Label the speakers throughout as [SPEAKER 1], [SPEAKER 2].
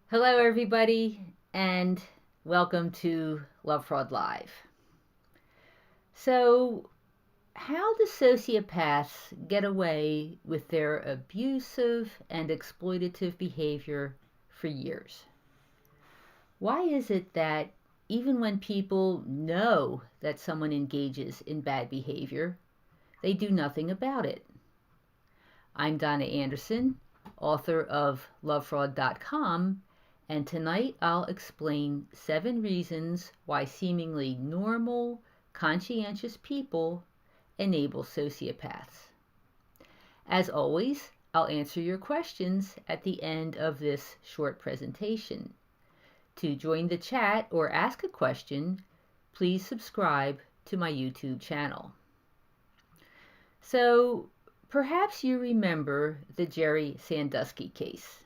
[SPEAKER 1] Hello, everybody, and welcome to Lovefraud Live. So, how do sociopaths get away with their abusive and exploitative behavior for years? Why is it that even when people know that someone engages in bad behavior, they do nothing about it? I'm Donna Andersen, author of Lovefraud.com, and tonight I'll explain 7 reasons why seemingly normal, conscientious people enable sociopaths. As always, I'll answer your questions at the end of this short presentation. To join the chat or ask a question, please subscribe to my YouTube channel. So, perhaps you remember the Jerry Sandusky case.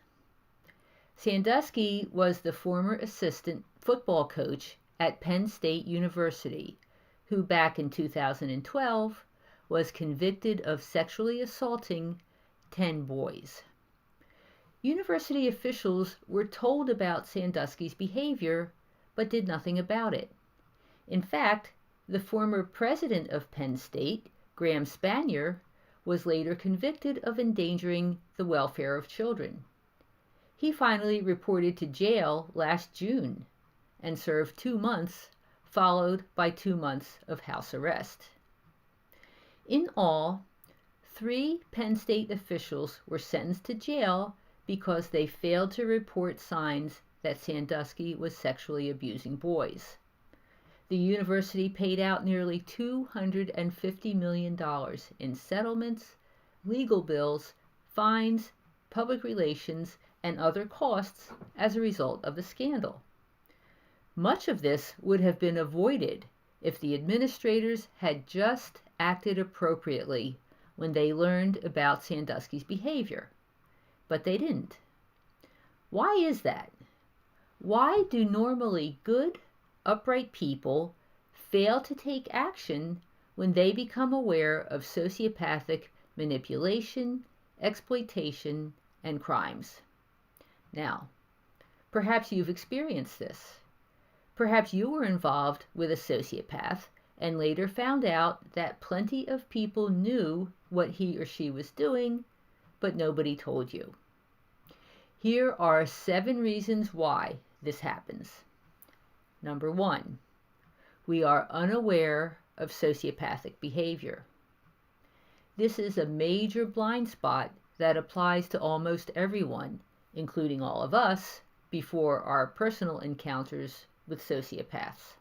[SPEAKER 1] Sandusky was the former assistant football coach at Penn State University, who back in 2012 was convicted of sexually assaulting 10 boys. University officials were told about Sandusky's behavior, but did nothing about it. In fact, the former president of Penn State, Graham Spanier, was later convicted of endangering the welfare of children. He finally reported to jail last June and served 2 months, followed by 2 months of house arrest. In all, 3 Penn State officials were sentenced to jail because they failed to report signs that Sandusky was sexually abusing boys. The university paid out nearly $250 million in settlements, legal bills, fines, public relations, and other costs as a result of the scandal. Much of this would have been avoided if the administrators had just acted appropriately when they learned about Sandusky's behavior, but they didn't. Why is that? Why do normally good, upright people fail to take action when they become aware of sociopathic manipulation, exploitation, and crimes? Now, perhaps you've experienced this. Perhaps you were involved with a sociopath and later found out that plenty of people knew what he or she was doing, but nobody told you. Here are 7 reasons why this happens. Number 1, we are unaware of sociopathic behavior. This is a major blind spot that applies to almost everyone, including all of us, before our personal encounters with sociopaths.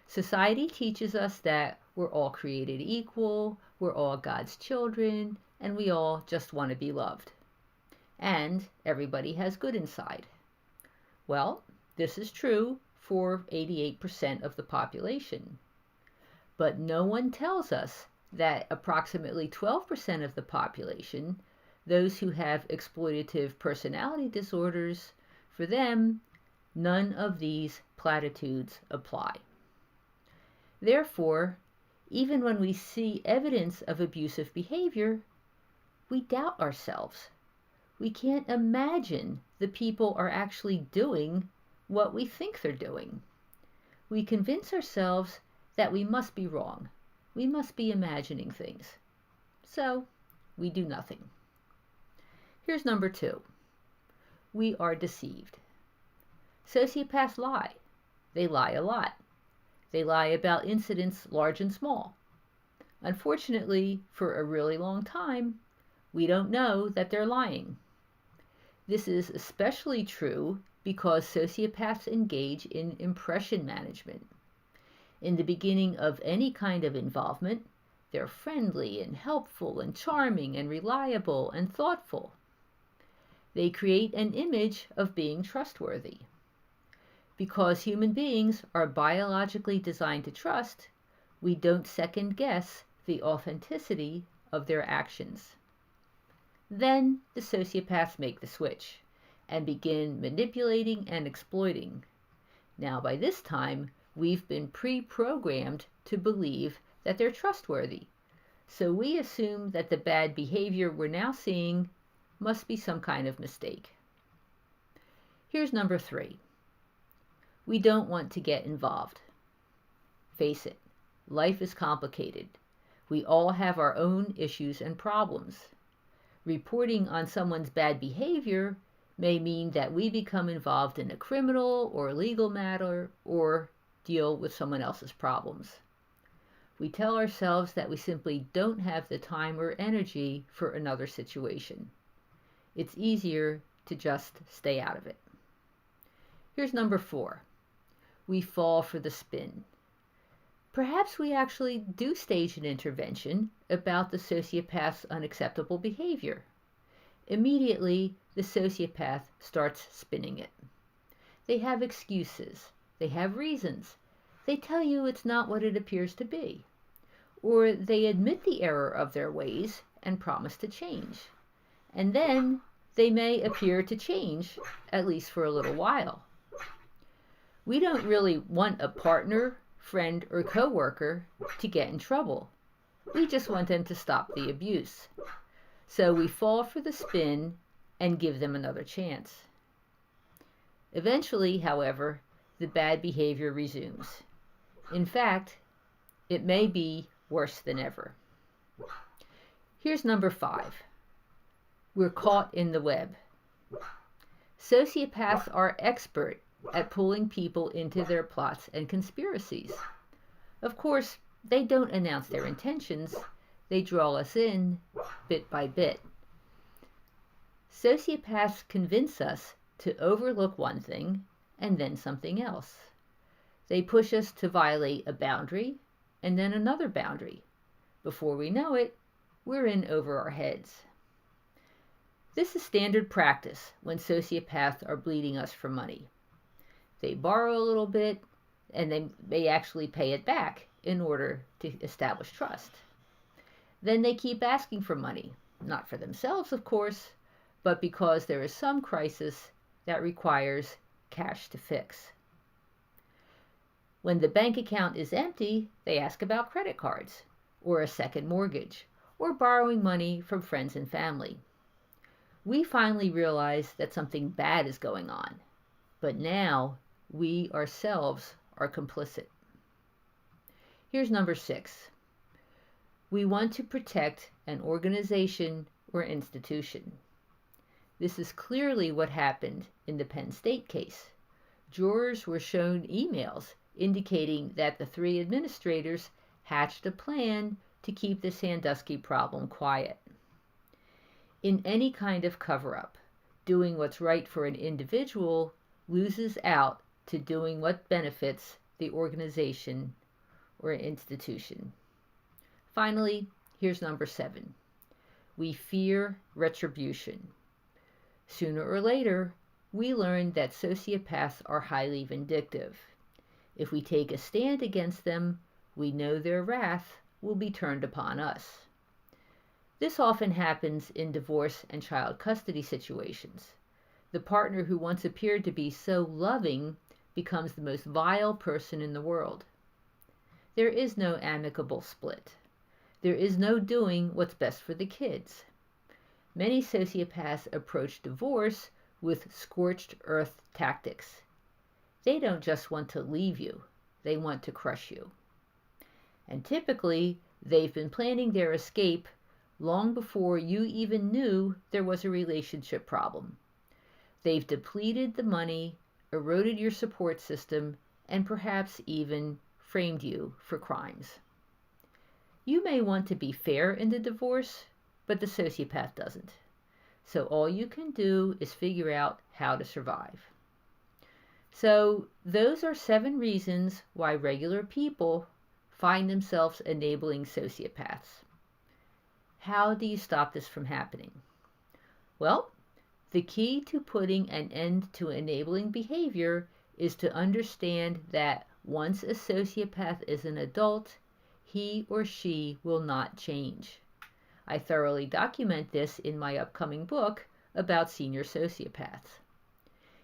[SPEAKER 1] Society teaches us that we're all created equal, we're all God's children, and we all just want to be loved. And everybody has good inside. Well, this is true for 88% of the population. But no one tells us that approximately 12% of the population, those who have exploitative personality disorders, for them, none of these platitudes apply. Therefore, even when we see evidence of abusive behavior, we doubt ourselves. We can't imagine the people are actually doing what we think they're doing. We convince ourselves that we must be wrong. We must be imagining things. So, we do nothing. Here's number 2. We are deceived. Sociopaths lie. They lie a lot. They lie about incidents large and small. Unfortunately, for a really long time, we don't know that they're lying. This is especially true because sociopaths engage in impression management. In the beginning of any kind of involvement, they're friendly and helpful and charming and reliable and thoughtful. They create an image of being trustworthy. Because human beings are biologically designed to trust, we don't second guess the authenticity of their actions. Then the sociopaths make the switch and begin manipulating and exploiting. Now, by this time, we've been pre-programmed to believe that they're trustworthy. So we assume that the bad behavior we're now seeing must be some kind of mistake. Here's number 3. We don't want to get involved. Face it, life is complicated. We all have our own issues and problems. Reporting on someone's bad behavior may mean that we become involved in a criminal or legal matter or deal with someone else's problems. We tell ourselves that we simply don't have the time or energy for another situation. It's easier to just stay out of it. Here's number 4. We fall for the spin. Perhaps we actually do stage an intervention about the sociopath's unacceptable behavior. Immediately, the sociopath starts spinning it. They have excuses. They have reasons. They tell you it's not what it appears to be. Or they admit the error of their ways and promise to change. And then they may appear to change, at least for a little while. We don't really want a partner, friend, or coworker to get in trouble. We just want them to stop the abuse. So we fall for the spin and give them another chance. Eventually, however, the bad behavior resumes. In fact, it may be worse than ever. Here's number 5. We're caught in the web. Sociopaths are expert at pulling people into their plots and conspiracies. Of course, they don't announce their intentions. They draw us in bit by bit. Sociopaths convince us to overlook one thing and then something else. They push us to violate a boundary and then another boundary. Before we know it, we're in over our heads. This is standard practice when sociopaths are bleeding us for money. They borrow a little bit, and they may actually pay it back in order to establish trust. Then they keep asking for money, not for themselves, of course, but because there is some crisis that requires cash to fix. When the bank account is empty, they ask about credit cards, or a second mortgage, or borrowing money from friends and family. We finally realize that something bad is going on, but now we ourselves are complicit. Here's number 6. We want to protect an organization or institution. This is clearly what happened in the Penn State case. Jurors were shown emails indicating that the 3 administrators hatched a plan to keep the Sandusky problem quiet. In any kind of cover-up, doing what's right for an individual loses out to doing what benefits the organization or institution. Finally, here's number 7. We fear retribution. Sooner or later, we learn that sociopaths are highly vindictive. If we take a stand against them, we know their wrath will be turned upon us. This often happens in divorce and child custody situations. The partner who once appeared to be so loving becomes the most vile person in the world. There is no amicable split. There is no doing what's best for the kids. Many sociopaths approach divorce with scorched earth tactics. They don't just want to leave you, they want to crush you. And typically, they've been planning their escape long before you even knew there was a relationship problem. They've depleted the money, eroded your support system, and perhaps even framed you for crimes. You may want to be fair in the divorce, but the sociopath doesn't. So all you can do is figure out how to survive. So those are 7 reasons why regular people find themselves enabling sociopaths. How do you stop this from happening? Well, the key to putting an end to enabling behavior is to understand that once a sociopath is an adult, he or she will not change. I thoroughly document this in my upcoming book about senior sociopaths.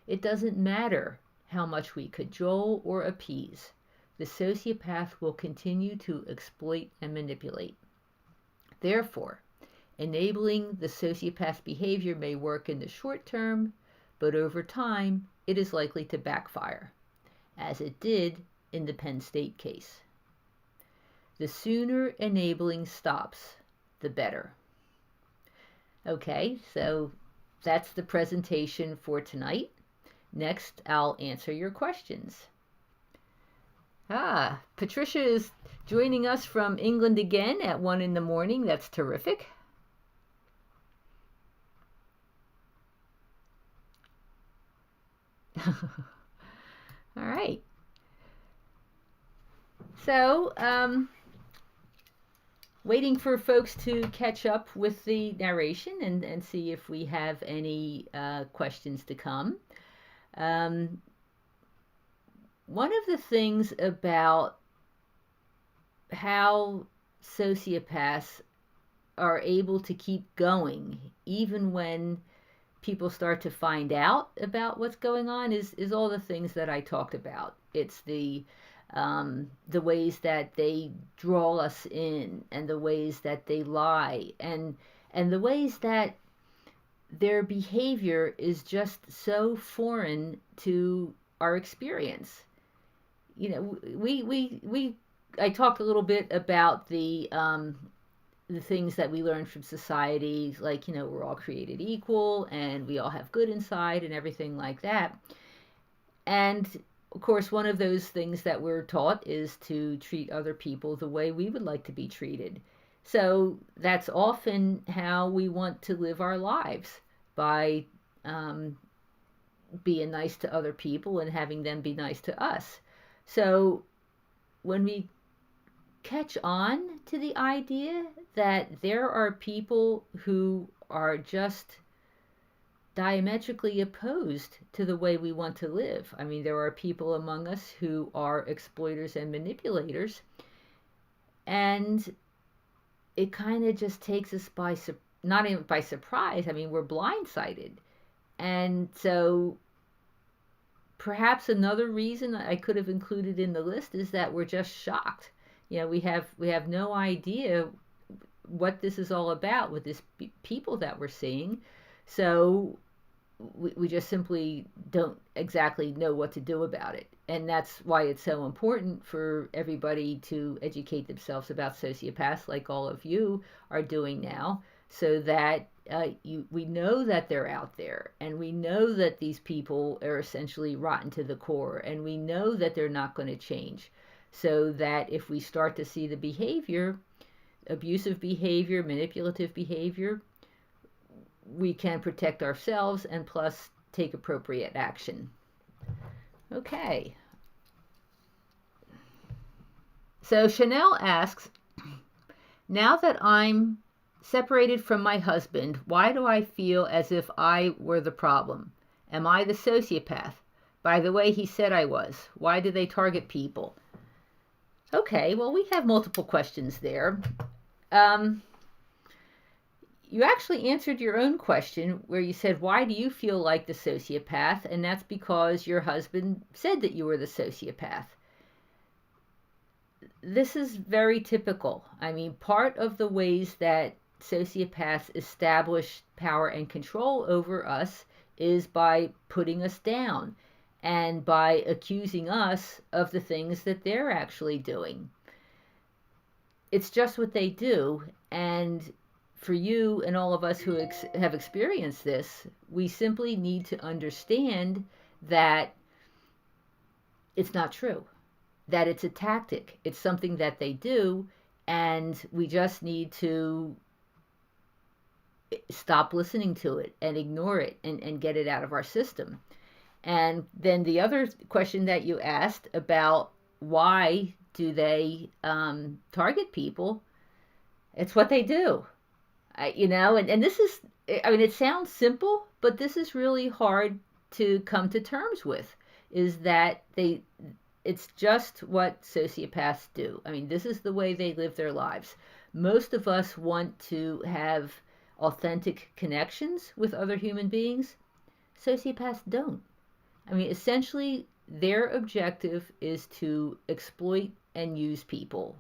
[SPEAKER 1] It doesn't matter how much we cajole or appease. The sociopath will continue to exploit and manipulate. Therefore, enabling the sociopath's behavior may work in the short term, but over time, it is likely to backfire, as it did in the Penn State case. The sooner enabling stops, the better. Okay, so that's the presentation for tonight. Next, I'll answer your questions. Patricia is joining us from England again at 1 in the morning. That's terrific. All right. So, waiting for folks to catch up with the narration and see if we have any questions to come. One of the things about how sociopaths are able to keep going, even when people start to find out about what's going on, is all the things that I talked about. It's the ways that they draw us in, and the ways that they lie, and the ways that their behavior is just so foreign to our experience. You know, I talked a little bit about the things that we learn from society, like, you know, we're all created equal and we all have good inside and everything like that. And of course, one of those things that we're taught is to treat other people the way we would like to be treated. So that's often how we want to live our lives, by being nice to other people and having them be nice to us. So when we catch on to the idea that there are people who are just diametrically opposed to the way we want to live. I mean, there are people among us who are exploiters and manipulators, and it kind of just takes us by, not even by surprise, I mean, we're blindsided. And so perhaps another reason I could have included in the list is that we're just shocked. You know, we have no idea what this is all about with this people that we're seeing. So we just simply don't exactly know what to do about it. And that's why it's so important for everybody to educate themselves about sociopaths, like all of you are doing now, so that we know that they're out there, and we know that these people are essentially rotten to the core, and we know that they're not going to change. So that if we start to see the behavior, abusive behavior, manipulative behavior, we can protect ourselves and plus take appropriate action. Okay. So Chanel asks, now that I'm separated from my husband, why do I feel as if I were the problem? Am I the sociopath? By the way, he said I was. Why do they target people? Okay, well, we have multiple questions there. You actually answered your own question where you said, why do you feel like the sociopath? And that's because your husband said that you were the sociopath. This is very typical. I mean, part of the ways that sociopaths establish power and control over us is by putting us down and by accusing us of the things that they're actually doing. It's just what they do. And for you and all of us who have experienced this, we simply need to understand that it's not true, that it's a tactic. It's something that they do, and we just need to stop listening to it and ignore it and get it out of our system. And then the other question that you asked about why do they target people, it's what they do. You know, and this is, I mean, it sounds simple, but this is really hard to come to terms with, is that it's just what sociopaths do. I mean, this is the way they live their lives. Most of us want to have authentic connections with other human beings. Sociopaths don't. I mean, essentially, their objective is to exploit and use people.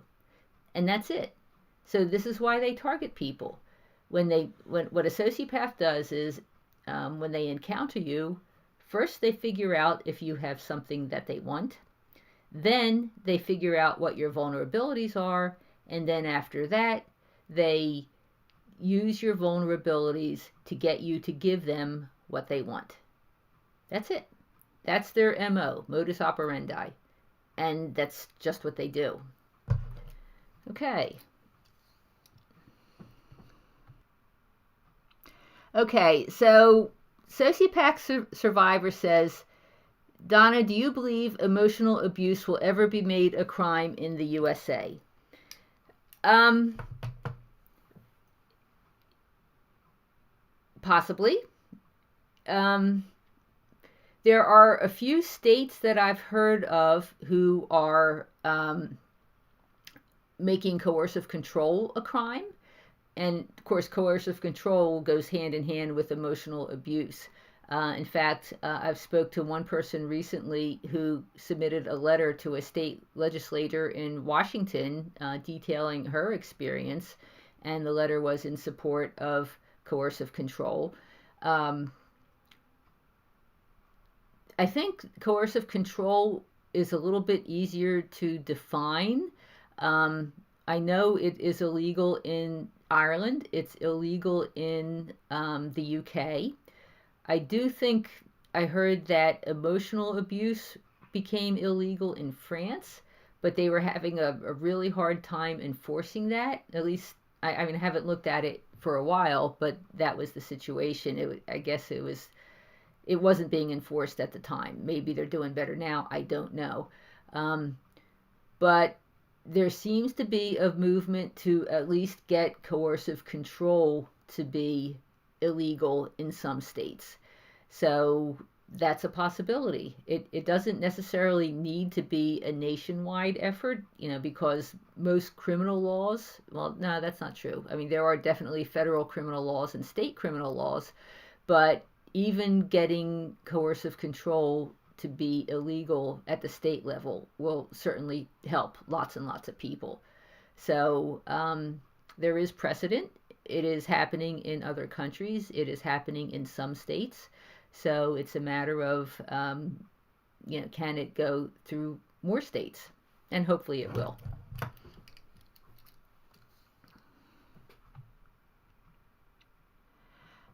[SPEAKER 1] And that's it. So this is why they target people. What a sociopath does is, when they encounter you, first they figure out if you have something that they want, then they figure out what your vulnerabilities are, and then after that, they use your vulnerabilities to get you to give them what they want. That's it. That's their MO, modus operandi. And that's just what they do. Okay. Okay, so Sociopath Survivor says, Donna, do you believe emotional abuse will ever be made a crime in the USA? Possibly. There are a few states that I've heard of who are making coercive control a crime. And of course, coercive control goes hand in hand with emotional abuse. In fact, I've spoke to one person recently who submitted a letter to a state legislator in Washington detailing her experience, and the letter was in support of coercive control. I think coercive control is a little bit easier to define. I know it is illegal in Ireland. It's illegal in the UK. I do think I heard that emotional abuse became illegal in France, but they were having a really hard time enforcing that. At least, I mean, I haven't looked at it for a while, but that was the situation. I guess it wasn't being enforced at the time. Maybe they're doing better now. I don't know. But there seems to be a movement to at least get coercive control to be illegal in some states. So that's a possibility. It doesn't necessarily need to be a nationwide effort, because most criminal laws, well, no, that's not true. I mean, there are definitely federal criminal laws and state criminal laws, but even getting coercive control to be illegal at the state level will certainly help lots and lots of people. So there is precedent. It is happening in other countries. It is happening in some states. So it's a matter of, can it go through more states? And hopefully it will.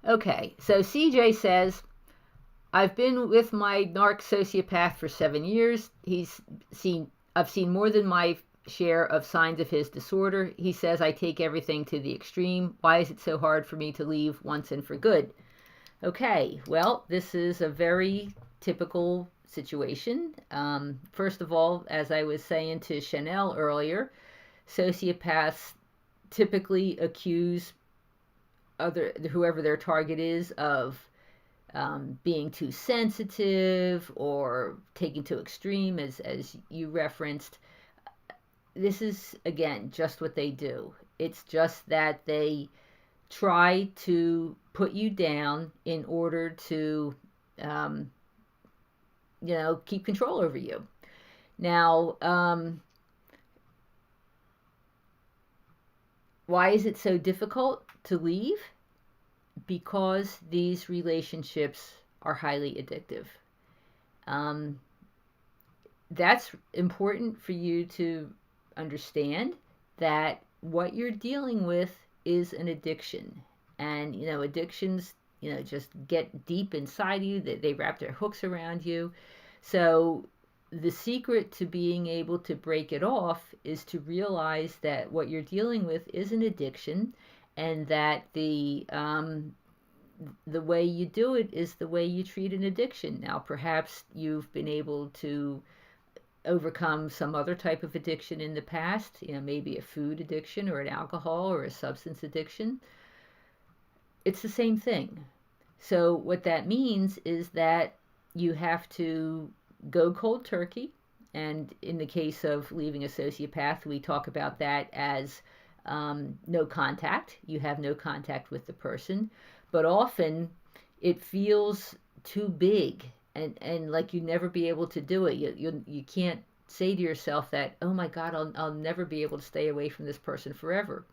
[SPEAKER 1] Okay, so CJ says, I've been with my narc sociopath for 7 years. I've seen more than my share of signs of his disorder. He says I take everything to the extreme. Why is it so hard for me to leave once and for good? Okay, well, this is a very typical situation. First of all, as I was saying to Chanel earlier, sociopaths typically accuse whoever their target is of being too sensitive or taking to extreme, as you referenced. This is, again, just what they do. It's just that they try to put you down in order to, keep control over you. Now, why is it so difficult to leave? Because these relationships are highly addictive. That's important for you to understand, that what you're dealing with is an addiction. And, addictions, just get deep inside you. They wrap their hooks around you. So the secret to being able to break it off is to realize that what you're dealing with is an addiction, and that the way you do it is the way you treat an addiction. Now, perhaps you've been able to overcome some other type of addiction in the past, maybe a food addiction or an alcohol or a substance addiction. It's the same thing. So what that means is that you have to go cold turkey. And in the case of leaving a sociopath, we talk about that as no contact. You have no contact with the person. But often it feels too big, and like you never be able to do it. You can't say to yourself that, oh my God, I'll never be able to stay away from this person forever.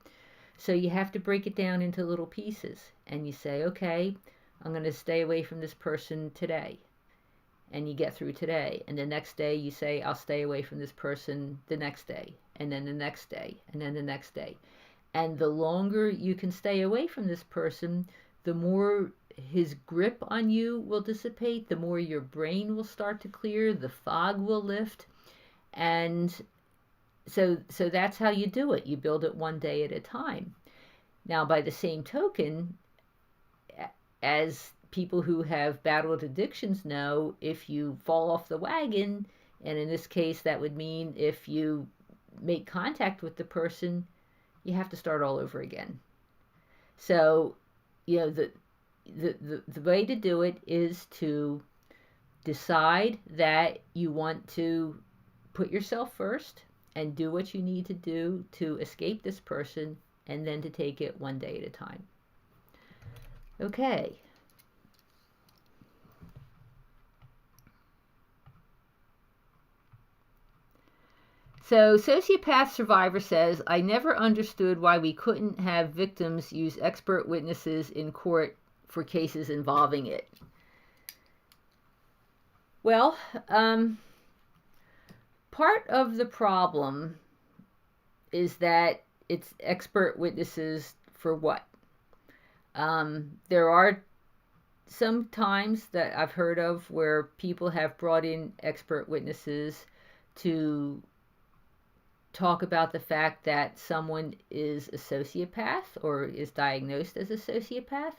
[SPEAKER 1] So you have to break it down into little pieces, and you say, okay, I'm going to stay away from this person today. and you get through today. And the next day you say, I'll stay away from this person the next day, and then the next day, and then the next day. And the longer you can stay away from this person, the more his grip on you will dissipate, the more your brain will start to clear, the fog will lift. And so that's how you do it. You build it one day at a time. Now, by the same token, as people who have battled addictions know, if you fall off the wagon, and in this case that would mean if you make contact with the person, you have to start all over again. So, the way to do it is to decide that you want to put yourself first and do what you need to do to escape this person, and then to take it one day at a time. Okay. So, sociopath survivor says, I never understood why we couldn't have victims use expert witnesses in court for cases involving it. Well, part of the problem is that it's expert witnesses for what? There are some times that I've heard of where people have brought in expert witnesses to talk about the fact that someone is a sociopath or is diagnosed as a sociopath,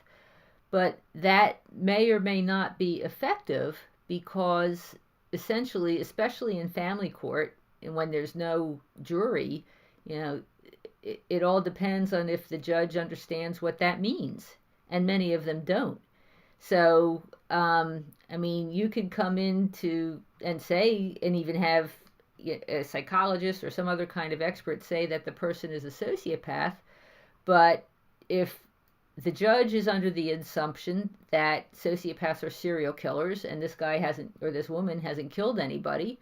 [SPEAKER 1] but that may or may not be effective because essentially, especially in family court and when there's no jury, it all depends on if the judge understands what that means, and many of them don't. So, you could come in and say, and even have a psychologist or some other kind of expert say that the person is a sociopath, but if the judge is under the assumption that sociopaths are serial killers and this guy hasn't, or this woman hasn't killed anybody,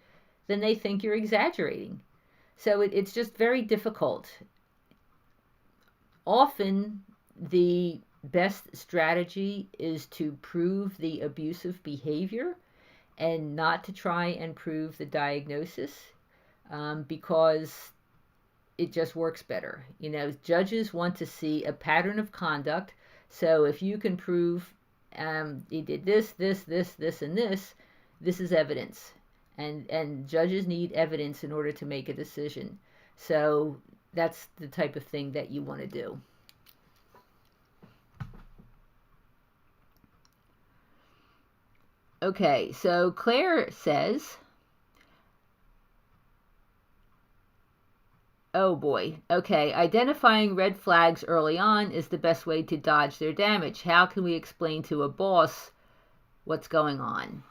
[SPEAKER 1] then they think you're exaggerating. So it's just very difficult. Often the best strategy is to prove the abusive behavior and not to try and prove the diagnosis, because it just works better. Judges want to see a pattern of conduct. So if you can prove he did this, and this is evidence. And judges need evidence in order to make a decision. So that's the type of thing that you want to do. Okay, so Claire says, oh boy, okay, identifying red flags early on is the best way to dodge their damage. How can we explain to a boss what's going on?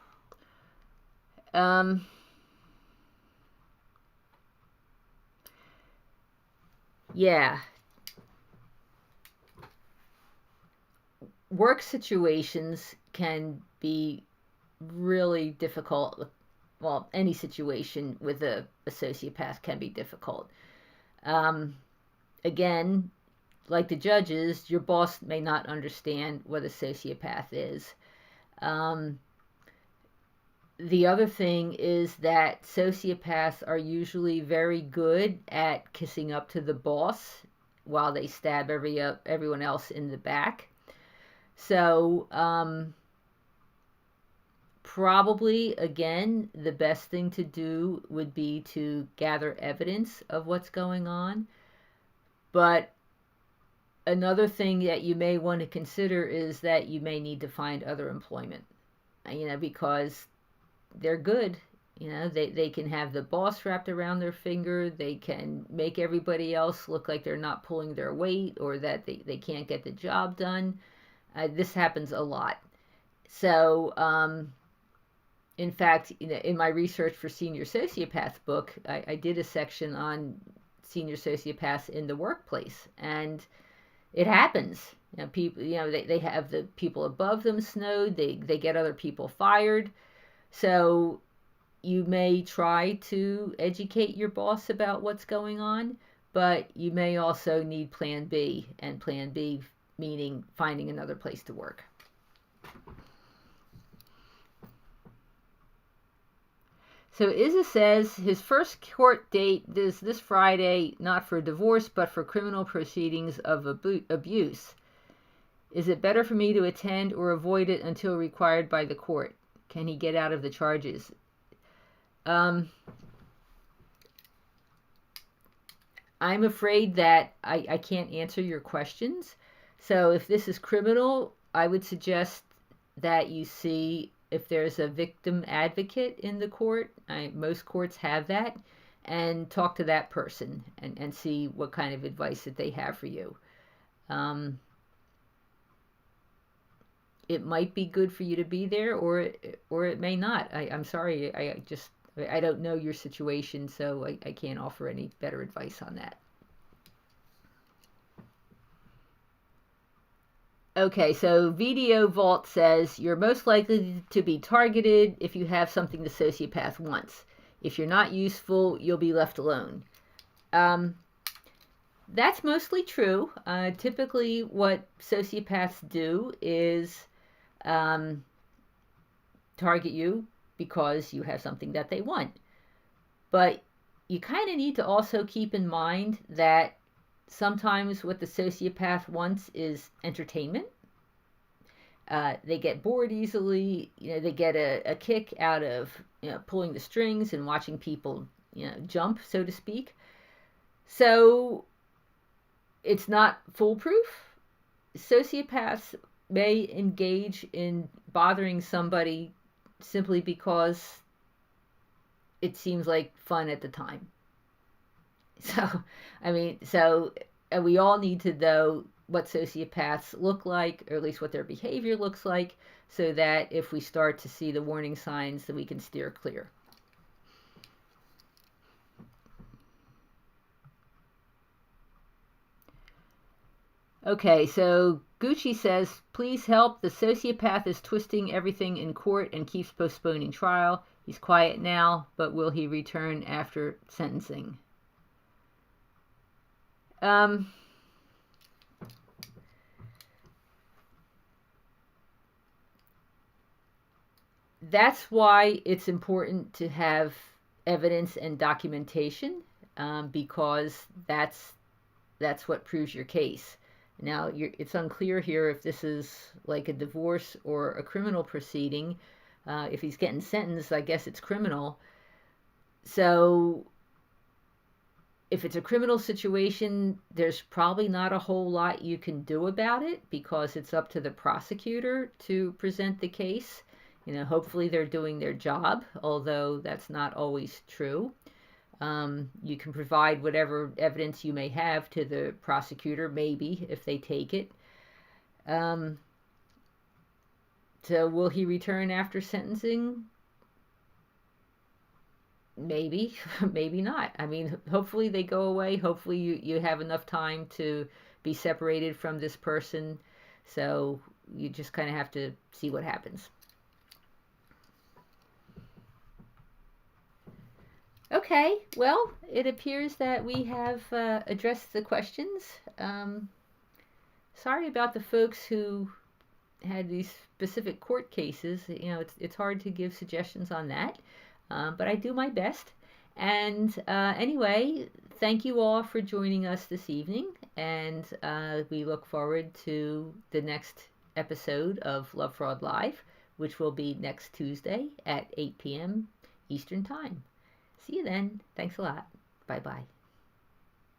[SPEAKER 1] Yeah. Work situations can be really difficult. Well, any situation with a sociopath can be difficult. Again, like the judges, your boss may not understand what a sociopath is. The other thing is that sociopaths are usually very good at kissing up to the boss while they stab everyone else in the back. So, probably, again, the best thing to do would be to gather evidence of what's going on. But another thing that you may want to consider is that you may need to find other employment, because they're good. They can have the boss wrapped around their finger. They can make everybody else look like they're not pulling their weight or that they can't get the job done. This happens a lot. So, in fact, in my research for Senior Sociopath book, I did a section on senior sociopaths in the workplace, and it happens. People, they have the people above them snowed. They get other people fired. So you may try to educate your boss about what's going on, but you may also need Plan B, and Plan B meaning finding another place to work. So Izza says his first court date is this Friday, not for divorce, but for criminal proceedings of abuse. Is it better for me to attend or avoid it until required by the court? Can he get out of the charges? I'm afraid that I can't answer your questions. So if this is criminal, I would suggest that you see if there's a victim advocate in the court. Most courts have that, and talk to that person and see what kind of advice that they have for you. It might be good for you to be there, or it may not. I'm sorry, I don't know your situation, so I can't offer any better advice on that. Okay, so Video Vault says you're most likely to be targeted if you have something the sociopath wants. If you're not useful, you'll be left alone. That's mostly true. Typically, what sociopaths do is target you because you have something that they want. But you kind of need to also keep in mind that sometimes what the sociopath wants is entertainment. They get bored easily. They get a kick out of pulling the strings and watching people jump, so to speak. So it's not foolproof. Sociopaths may engage in bothering somebody simply because it seems like fun at the time. So we all need to know what sociopaths look like, or at least what their behavior looks like, so that if we start to see the warning signs, then we can steer clear. Okay, so Gucci says, please help. The sociopath is twisting everything in court and keeps postponing trial. He's quiet now, but will he return after sentencing? That's why it's important to have evidence and documentation, because that's what proves your case. Now, it's unclear here if this is like a divorce or a criminal proceeding. If he's getting sentenced, I guess it's criminal. So if it's a criminal situation, there's probably not a whole lot you can do about it, because it's up to the prosecutor to present the case. Hopefully they're doing their job, although that's not always true. You can provide whatever evidence you may have to the prosecutor, maybe, if they take it. So will he return after sentencing? Maybe, maybe not. Hopefully they go away. Hopefully you have enough time to be separated from this person. So you just kind of have to see what happens. Okay, well, it appears that we have addressed the questions. Sorry about the folks who had these specific court cases. It's hard to give suggestions on that, but I do my best. And anyway, thank you all for joining us this evening, and we look forward to the next episode of Lovefraud Live, which will be next Tuesday at 8 p.m. Eastern Time. See you then. Thanks a lot. Bye-bye.